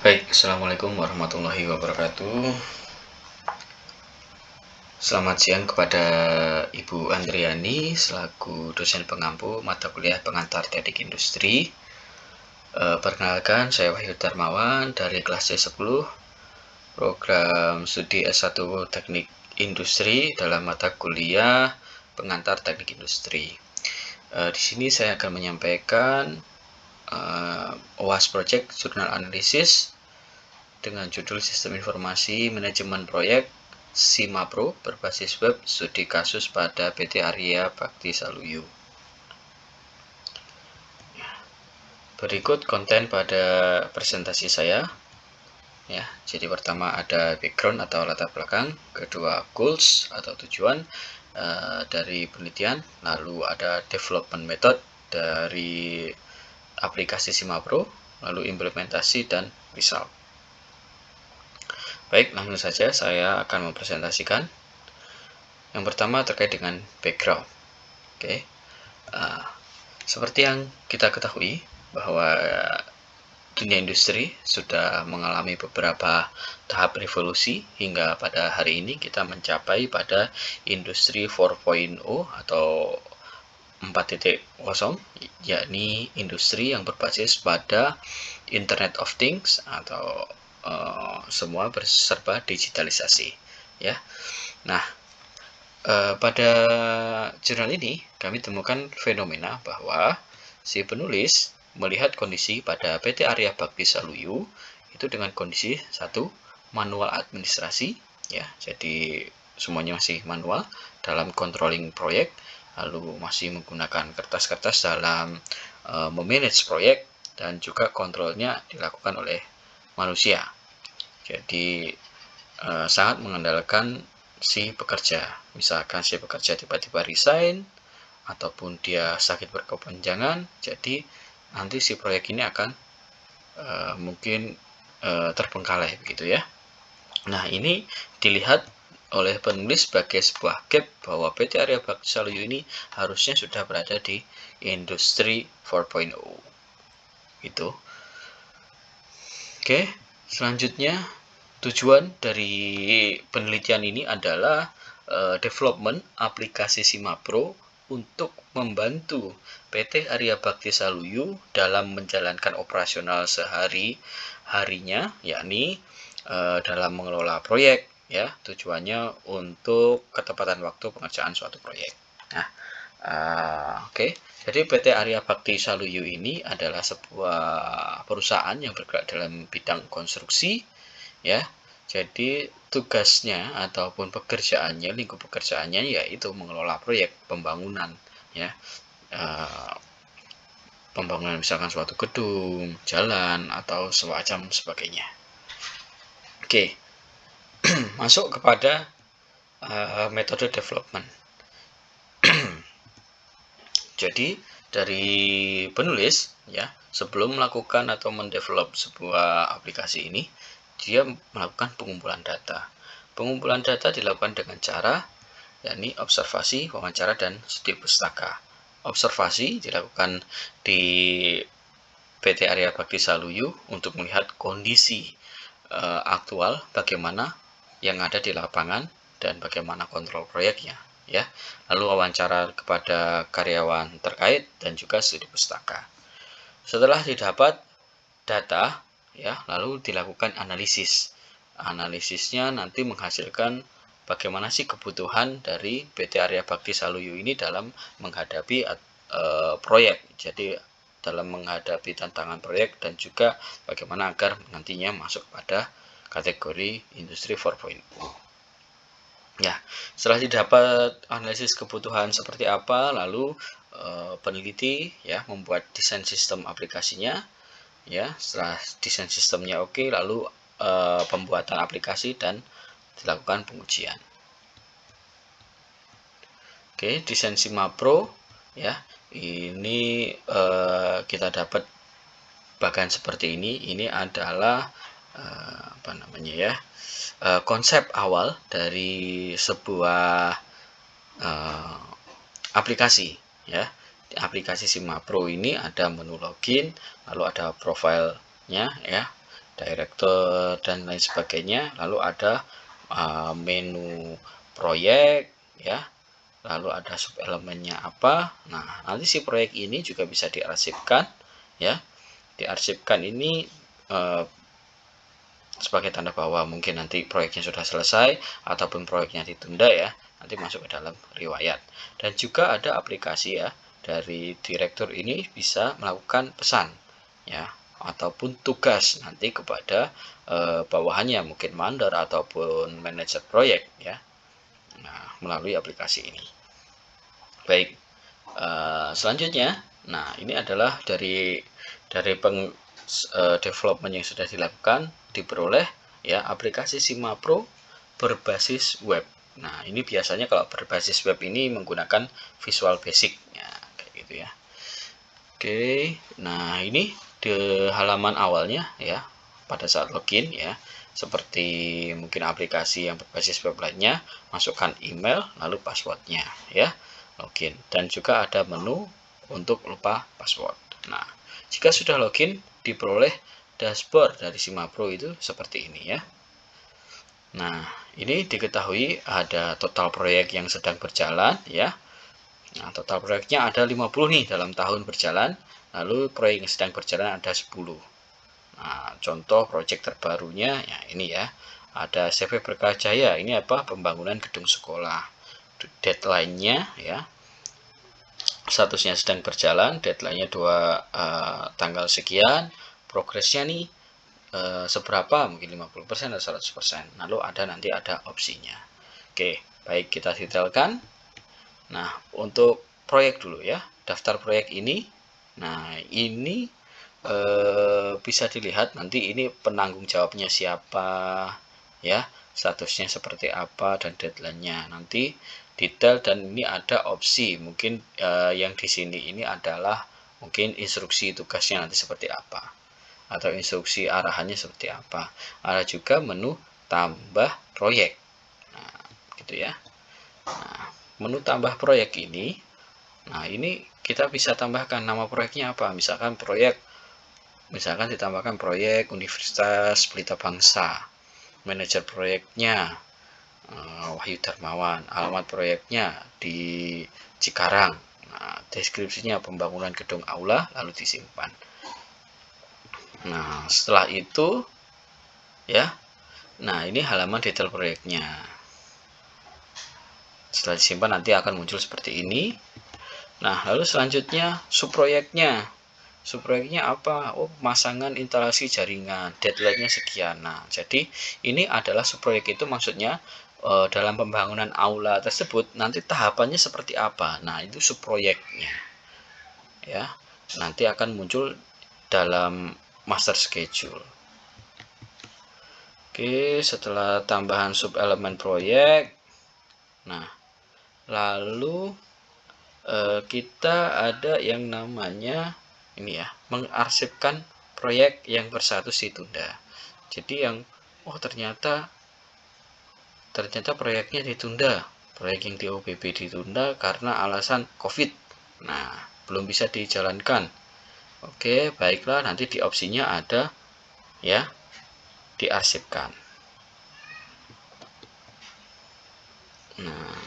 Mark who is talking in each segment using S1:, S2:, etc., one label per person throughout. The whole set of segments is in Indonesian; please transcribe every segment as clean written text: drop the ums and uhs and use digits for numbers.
S1: Baik, Assalamualaikum warahmatullahi wabarakatuh. Selamat siang kepada Ibu Andriani selaku dosen pengampu mata kuliah pengantar teknik industri. Perkenalkan, saya Wahyu Darmawan dari kelas C10 program studi S1 Teknik Industri dalam mata kuliah pengantar teknik industri. Di sini saya akan menyampaikan OAS Project Jurnal Analisis dengan judul Sistem Informasi Manajemen Proyek SIMAPRO berbasis web studi kasus pada PT Arya Bakti Saluyu. Berikut konten pada presentasi saya. Ya, jadi pertama ada background atau latar belakang, kedua goals atau tujuan dari penelitian, lalu ada development method dari aplikasi SIMAPRO, lalu implementasi dan result. Baik, langsung saja saya akan mempresentasikan. Yang pertama terkait dengan background. Oke, seperti yang kita ketahui bahwa dunia industri sudah mengalami beberapa tahap revolusi hingga pada hari ini kita mencapai pada industri 4.0 atau 4.0, yakni industri yang berbasis pada Internet of Things atau semua berserba digitalisasi, ya. Nah, pada jurnal ini kami temukan fenomena bahwa si penulis melihat kondisi pada PT Arya Bakti Saluyu itu dengan kondisi satu, manual administrasi, ya, jadi semuanya masih manual dalam controlling proyek, lalu masih menggunakan kertas-kertas dalam memanage proyek, dan juga kontrolnya dilakukan oleh manusia. Jadi sangat mengandalkan si pekerja. Misalkan si pekerja tiba-tiba resign ataupun dia sakit berkepanjangan, jadi nanti si proyek ini akan mungkin terbengkalai begitu ya. Nah, ini dilihat oleh penulis sebagai sebuah gap bahwa PT Arya Bakti Saluyu ini harusnya sudah berada di industri 4.0 gitu. Oke, selanjutnya tujuan dari penelitian ini adalah development aplikasi SIMAPRO untuk membantu PT Arya Bakti Saluyu dalam menjalankan operasional sehari-harinya, yakni dalam mengelola proyek, ya, tujuannya untuk ketepatan waktu pengerjaan suatu proyek. Nah, oke. Jadi PT Arya Bakti Saluyu ini adalah sebuah perusahaan yang bergerak dalam bidang konstruksi, ya. Jadi tugasnya ataupun pekerjaannya, lingkup pekerjaannya yaitu mengelola proyek pembangunan, ya. Pembangunan misalkan suatu gedung, jalan atau semacam sebagainya. Oke. Masuk kepada metode development. Jadi dari penulis, ya, sebelum melakukan atau mendevelop sebuah aplikasi ini, dia melakukan pengumpulan data. Pengumpulan data dilakukan dengan cara yakni observasi, wawancara, dan studi pustaka. Observasi dilakukan di PT Arya Bakti Saluyu untuk melihat kondisi aktual bagaimana yang ada di lapangan dan bagaimana kontrol proyeknya, ya. Lalu wawancara kepada karyawan terkait dan juga studi pustaka. Setelah didapat data, ya, lalu dilakukan analisis. Analisisnya nanti menghasilkan bagaimana sih kebutuhan dari PT Arya Bakti Saluyu ini dalam menghadapi proyek. Jadi dalam menghadapi tantangan proyek dan juga bagaimana agar nantinya masuk pada kategori industri 4.0. Ya, setelah didapat analisis kebutuhan seperti apa, lalu peneliti ya membuat desain sistem aplikasinya. Ya, setelah desain sistemnya oke, lalu pembuatan aplikasi dan dilakukan pengujian. Oke, desain SIMAPRO, ya, ini kita dapat bagan seperti ini. Ini adalah apa namanya ya, konsep awal dari sebuah aplikasi, ya. Di aplikasi SIMAPRO ini ada menu login, lalu ada profilnya, ya. director dan lain sebagainya. Lalu ada menu proyek ya, lalu ada sub elemennya apa. Nah, nanti si proyek ini juga bisa diarsipkan ya. Diarsipkan ini sebagai tanda bahwa mungkin nanti proyeknya sudah selesai ataupun proyeknya ditunda ya, nanti masuk ke dalam riwayat. Dan juga ada aplikasi ya, dari direktur ini bisa melakukan pesan ya ataupun tugas nanti kepada bawahannya, mungkin mandor ataupun manajer proyek ya, nah, melalui aplikasi ini. Baik, selanjutnya, nah ini adalah dari development yang sudah dilakukan, diperoleh ya aplikasi SIMAPRO berbasis web. Nah, ini biasanya kalau berbasis web ini menggunakan Visual Basic ya, kayak gitu ya. Oke, nah ini di halaman awalnya ya, pada saat login ya, seperti mungkin aplikasi yang berbasis web lainnya, masukkan email lalu passwordnya ya, login. Dan juga ada menu untuk lupa password. Nah, jika sudah login, diperoleh dashboard dari SIMAPRO itu seperti ini ya. Nah, ini diketahui ada total proyek yang sedang berjalan ya. Nah, total proyeknya ada 50 nih dalam tahun berjalan, lalu proyek yang sedang berjalan ada 10. Nah, contoh proyek terbarunya ya ini ya. Ada CV Berkajaya, ini apa? Pembangunan gedung sekolah. Deadline-nya ya, statusnya sedang berjalan, deadline-nya tanggal sekian, progresnya nih seberapa, mungkin 50% atau 100%. Lalu nanti ada opsinya. Oke, baik, kita detailkan. Nah, untuk proyek dulu ya, daftar proyek ini. Nah, ini bisa dilihat nanti ini penanggung jawabnya siapa ya, statusnya seperti apa, dan deadline-nya nanti detail. Dan ini ada opsi, mungkin yang di sini ini adalah mungkin instruksi tugasnya nanti seperti apa, atau instruksi arahannya seperti apa. Ada juga menu tambah proyek. Nah, gitu ya. Nah, menu tambah proyek ini, nah ini kita bisa tambahkan nama proyeknya apa. Misalkan ditambahkan proyek Universitas Pelita Bangsa, manajer proyeknya Wahyu Darmawan, alamat proyeknya di Cikarang. Nah, deskripsinya pembangunan gedung aula, lalu disimpan. Nah, setelah itu ya, nah ini halaman detail proyeknya. Setelah disimpan nanti akan muncul seperti ini. Nah, lalu selanjutnya subproyeknya. Subproyeknya apa? Oh, pemasangan instalasi jaringan, deadline-nya sekian. Nah, jadi ini adalah subproyek, itu maksudnya dalam pembangunan aula tersebut nanti tahapannya seperti apa. Nah, itu subproyeknya. Ya. Nanti akan muncul dalam master schedule. Oke, setelah tambahan sub elemen proyek, nah lalu kita ada yang namanya ini ya, mengarsipkan proyek yang berstatus ditunda. Jadi yang ternyata proyeknya ditunda, proyek yang di OBB ditunda karena alasan COVID. Nah, belum bisa dijalankan. Oke, baiklah, nanti di opsinya ada ya, diarsipkan. Nah,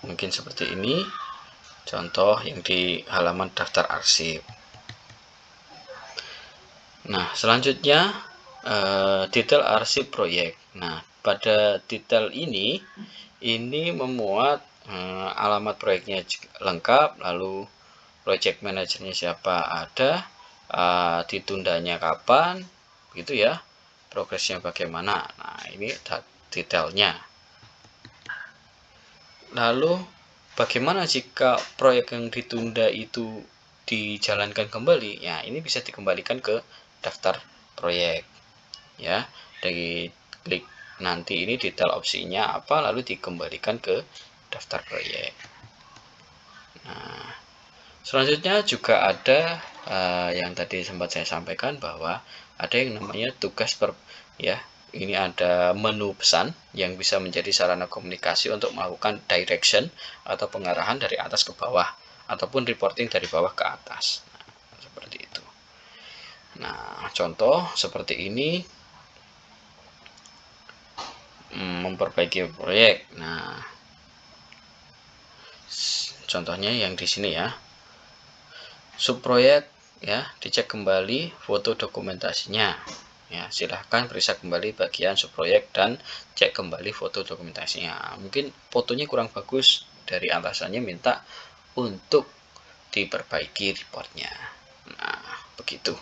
S1: mungkin seperti ini contoh yang di halaman daftar arsip. Nah, selanjutnya detail arsip proyek. Nah, pada detail ini memuat alamat proyeknya lengkap, lalu project manajernya siapa ada, ditundanya kapan, gitu ya, progresnya bagaimana. Nah, ini detailnya. Lalu bagaimana jika proyek yang ditunda itu dijalankan kembali? Ya, ini bisa dikembalikan ke daftar proyek. Ya, dari klik nanti ini detail opsinya apa, lalu dikembalikan ke daftar proyek. Nah, selanjutnya juga ada yang tadi sempat saya sampaikan bahwa ada yang namanya tugas ya. Ini ada menu pesan yang bisa menjadi sarana komunikasi untuk melakukan direction atau pengarahan dari atas ke bawah, ataupun reporting dari bawah ke atas. Nah, seperti itu. Nah, contoh seperti ini. memperbaiki proyek. Nah, contohnya yang di sini ya. Subproyek ya, dicek kembali foto dokumentasinya. Ya, silahkan periksa kembali bagian subproyek dan cek kembali foto dokumentasinya. Mungkin fotonya kurang bagus, dari atasannya minta untuk diperbaiki reportnya. Nah, begitu.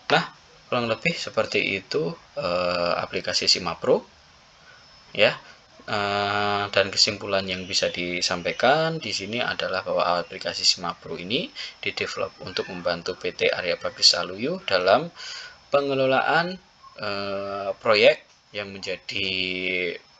S1: Nah, kurang lebih seperti itu aplikasi Simapro ya. Dan kesimpulan yang bisa disampaikan di sini adalah bahwa aplikasi Simapro ini didevelop untuk membantu PT Arya Bakti Saluyu dalam pengelolaan proyek yang menjadi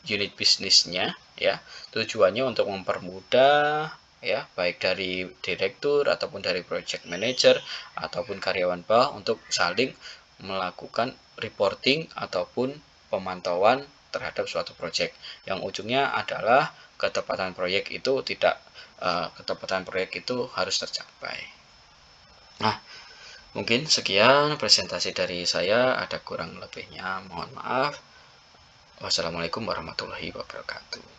S1: unit bisnisnya ya. Tujuannya untuk mempermudah ya, baik dari direktur ataupun dari project manager ataupun karyawan bawah untuk saling melakukan reporting ataupun pemantauan terhadap suatu proyek, yang ujungnya adalah ketepatan proyek itu harus tercapai. Nah, mungkin sekian presentasi dari saya, ada kurang lebihnya mohon maaf. Wassalamualaikum warahmatullahi wabarakatuh.